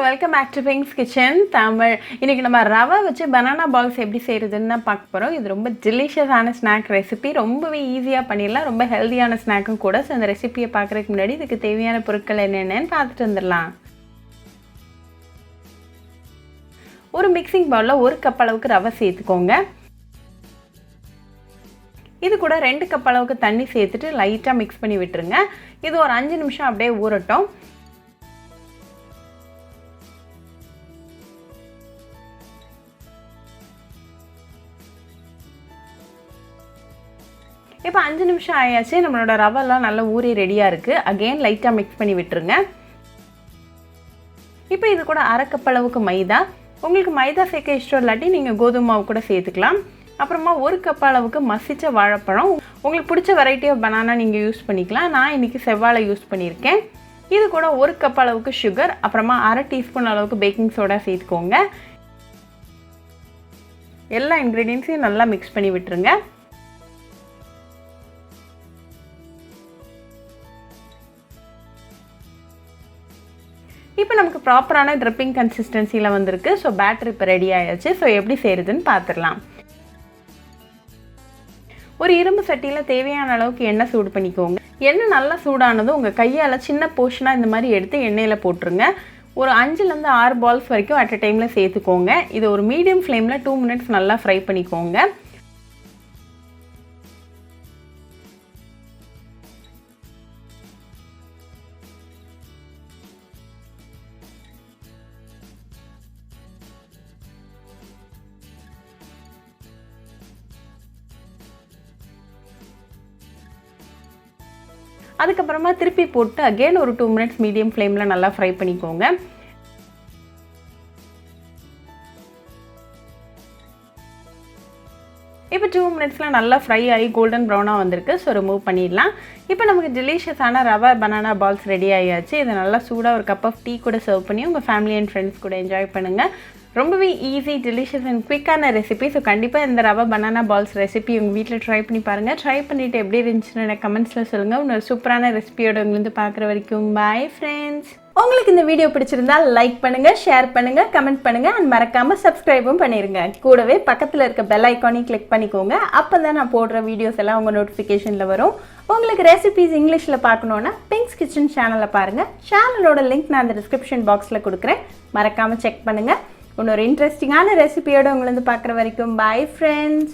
Welcome back to Pinks Kitchen Tamil. இன்றைக்கி நம்ம ரவை வச்சு பனானா பால்ஸ் எப்படி செய்கிறதுன்னு தான் பார்க்க போகிறோம். இது ரொம்ப டெலிஷியஸான ஸ்நாக் ரெசிபி, ரொம்பவே ஈஸியாக பண்ணிடலாம், ரொம்ப ஹெல்த்தியான ஸ்நாக்கும் கூட. ஸோ அந்த ரெசிபியை பார்க்குறதுக்கு முன்னாடி இதுக்கு தேவையான பொருட்கள் என்னென்னு பார்த்துட்டு வந்துடலாம். ஒரு மிக்சிங் பவுலில் 1 கப் அளவுக்கு ரவை சேர்த்துக்கோங்க. இது கூட 2 கப் அளவுக்கு தண்ணி சேர்த்துட்டு லைட்டாக மிக்ஸ் பண்ணி விட்டுருங்க. இது ஒரு 5 நிமிஷம் அப்படியே ஊறட்டும். இப்போ 5 நிமிஷம் ஆயாச்சு. நம்மளோட ரவெல்லாம் நல்லா ஊறி ரெடியாக இருக்குது. அகெயின் லைட்டாக மிக்ஸ் பண்ணி விட்டுருங்க. இப்போ இது கூட 1/2 கப் அளவுக்கு மைதா. உங்களுக்கு மைதா சேர்க்க இஷ்டம் இல்லாட்டி நீங்கள் கோதுமை மாவு கூட சேர்த்துக்கலாம். அப்புறமா 1 கப் அளவுக்கு மசித்த வாழைப்பழம். உங்களுக்கு பிடிச்ச வெரைட்டி ஆஃப் பனானா நீங்கள் யூஸ் பண்ணிக்கலாம். நான் இன்றைக்கி செவ்வாழை யூஸ் பண்ணியிருக்கேன். இது கூட 1 கப் அளவுக்கு சுகர், அப்புறமா 1/2 டீஸ்பூன் அளவுக்கு பேக்கிங் சோடா சேர்த்துக்கோங்க. எல்லா இன்க்ரீடியன்ஸையும் நல்லா மிக்ஸ் பண்ணி விட்டுருங்க. இப்போ நமக்கு ப்ராப்பரான ட்ரிப்பிங் கன்சிஸ்டன்சியில் வந்திருக்கு. ஸோ பேட்டர் இப்போ ரெடி ஆயாச்சு. ஸோ எப்படி செய்கிறதுன்னு பார்த்துடலாம். ஒரு இரும்பு சட்டியில் தேவையான அளவுக்கு எண்ணெய் சூடு பண்ணிக்கோங்க. எண்ணெய் நல்லா சூடானதும் உங்கள் கையால் சின்ன போர்ஷனாக இந்த மாதிரி எடுத்து எண்ணெயில் போட்டுருங்க. ஒரு 5லேருந்து 6 பால்ஸ் வரைக்கும் அட் அ டைமில் சேர்த்துக்கோங்க. இது ஒரு மீடியம் ஃப்ளேமில் 2 மினிட்ஸ் நல்லா ஃப்ரை பண்ணிக்கோங்க. அதுக்கப்புறமா திருப்பி போட்டு அகெயின் ஒரு 2 மினிட்ஸ் மீடியம் ஃப்ளேமில் நல்லா ஃப்ரை பண்ணிக்கோங்க. இப்போ 2 மினிட்ஸில் நல்லா ஃப்ரை ஆகி கோல்டன் ப்ரௌனாக வந்திருக்கு. ஸோ ரிமூவ் பண்ணிடலாம். இப்போ நமக்கு டெலிஷியஸான ரவை பனானா பால்ஸ் ரெடி ஆகியாச்சு. இதை நல்லா சூடாக ஒரு கப் ஆஃப் டீ கூட சர்வ் பண்ணி உங்கள் ஃபேமிலி அண்ட் ஃப்ரெண்ட்ஸ் கூட என்ஜாய் பண்ணுங்கள். ரொம்பவே ஈஸி, டெலிஷியஸ் அண்ட் குவிக்கான ரெசிபி. ஸோ கண்டிப்பாக இந்த ரவை பனானா பால்ஸ் ரெசிபி உங்கள் வீட்டில் ட்ரை பண்ணி பாருங்கள். ட்ரை பண்ணிவிட்டு எப்படி இருந்துச்சுன்னு எனக்கு கமெண்ட்ஸில் சொல்லுங்கள். இன்னொரு சூப்பரான ரெசிபியோட உங்களுக்கு பார்க்குற வரைக்கும் பாய் ஃப்ரெண்ட்ஸ். உங்களுக்கு இந்த வீடியோ பிடிச்சிருந்தா லைக் பண்ணுங்கள், ஷேர் பண்ணுங்கள், கமெண்ட் பண்ணுங்கள் அண்ட் மறக்காமல் சப்ஸ்கிரைபும் பண்ணிடுங்க. கூடவே பக்கத்தில் இருக்க பெல் ஐக்கானையும் கிளிக் பண்ணிக்கோங்க. அப்போ தான் நான் போடுற வீடியோஸ் எல்லாம் உங்கள் நோட்டிஃபிகேஷனில் வரும். உங்களுக்கு ரெசிபிஸ் இங்கிலீஷில் பார்க்கணுன்னா பிங்க்ஸ் கிச்சன் சேனலை பாருங்கள். சேனலோட லிங்க் நான் அந்த டிஸ்கிரிப்ஷன் பாக்ஸில் கொடுக்குறேன். மறக்காமல் செக் பண்ணுங்கள். இன்னொரு இன்ட்ரெஸ்டிங்கான ரெசிபியோடு உங்களை பார்க்குற வரைக்கும் பாய் ஃப்ரெண்ட்ஸ்.